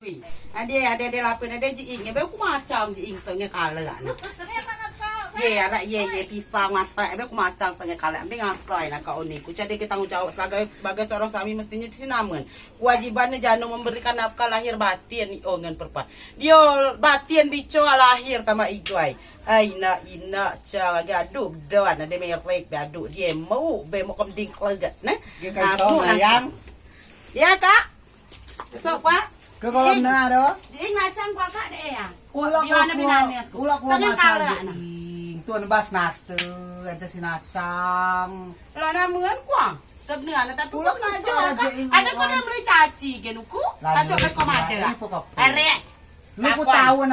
lapi. Ada lapi ada jiing. Ya aku macam jiing setengah kala nak. Ye pisang mata. Aku macam setengah kala. Ambil ngasai nak kau ni. Ku jadi kita tanggung jawab sebagai seorang suami mestinya namun kewajibannya jangan memberikan nafkah lahir batin ngan perempuan. Dia batin bico lahir tama iguai. Ina cawa gaduh doan ada merek gaduh dia mau kemding klegat nah. Aku yang Ya kak. Besok pak. ke kolam na do. Ing ngacang pak kak deh ya. Ulak kala. Tuan bas nate, ada si nacang. Lah namun kuah. Sebenarnya tapi Ulak sengaja saja kak. ing Ada kau uang. yang beri caci genuku. Tajuk ke komade lah. Arek. Lu po tawon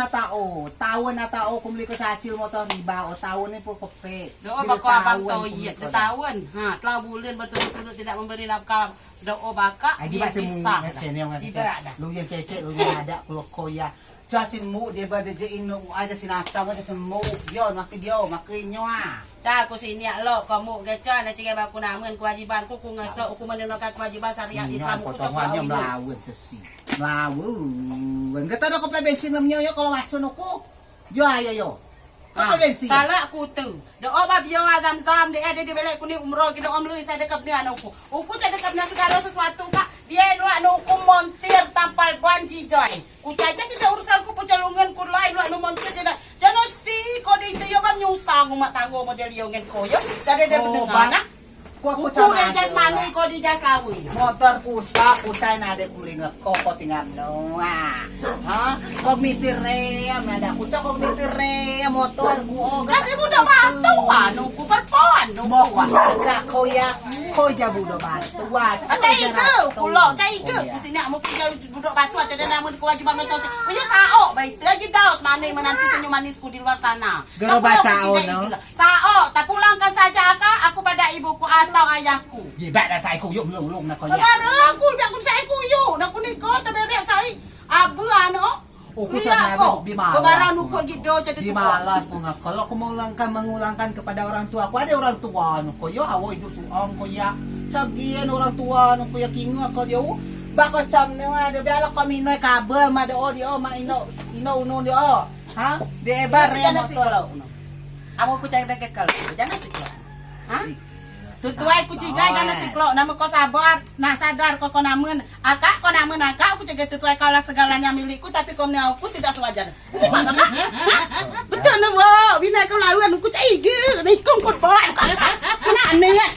na tao kung liko sa achil mo to riba o tawon ni po kope. Doa baka abang tahu iya, tahun. Telah bulan betul-betul tidak memberi nafkah. Doa baka Ay di ba si mo yung Tidak ada. lu yang kece lu yang ada kulo koya. Chasin mo di ba de ino ada sinacang ada semo yon makinyo Ca aku sini lo kamu geca na cige baku namun kewajibanku ku ngeso aku menunaikan kewajiban syariat Islam ku potongannya melawin sesi. Melawin. Kata do ko pa bensin ng yo kalau matsun ko. Yo ayo. Apa bensin? Salah aku tu. Doa bab yo azam-zam dia ada di belai ku ni umroh kita om lu saya dekat ni anakku. Aku saya dekat ni segala sesuatu kak. Dia lu anu ku montir tampal banji joy. Ku caca sudah urusan ku pecalungan ku lain lu anu montir jangan si ko di itu yo kam nyusang mak tanggo model yo ngen koyo. Jadi dia pendengar nak. Ku Udah jas manu ko di jas lawi. Motor kusay na de kumlinga ko tingam no. Ha? Kog mitire ada kuca kog mitire motor ku. Kasi budak batu anu ku perpon. Mo ka koya budo batu. Cai ke pulau cai ke di sini mau pergi budak batu aja dan namun kewajiban macam sih. Punya sao baik lagi daus mana menanti senyum manisku di luar sana. Gero baca no. Sao tak pulangkan saja kak aku pada ibuku atau ayahku. Gibat na sa ikuyom lung na koya. Baru aku dak ku saya kuyu nak ku niko tapi rep sai. Abu ano? Ukusan na di malas. Kebarang nuko gido jadi di malas mo nga. Kalau mengulangkan kepada orang tua, aku ada orang tua no ko yo awo itu suang ko ya. Sagian orang tua no ko ya kingo ko yo. Bako cham no ada biala kami no kabel ma do dio ma ino no dio. Ha? De bar re motor. Amo ku cari dekat kalau jangan sih. Hah? Sesuai ku cigai jangan siklok nama kau sabar nah sadar kau namun akak aku jaga sesuai kaulah segalanya milikku tapi kau aku tidak sewajar itu mana kak betul nama bina kau lawan aku cai ge nih kau pun boleh kena aneh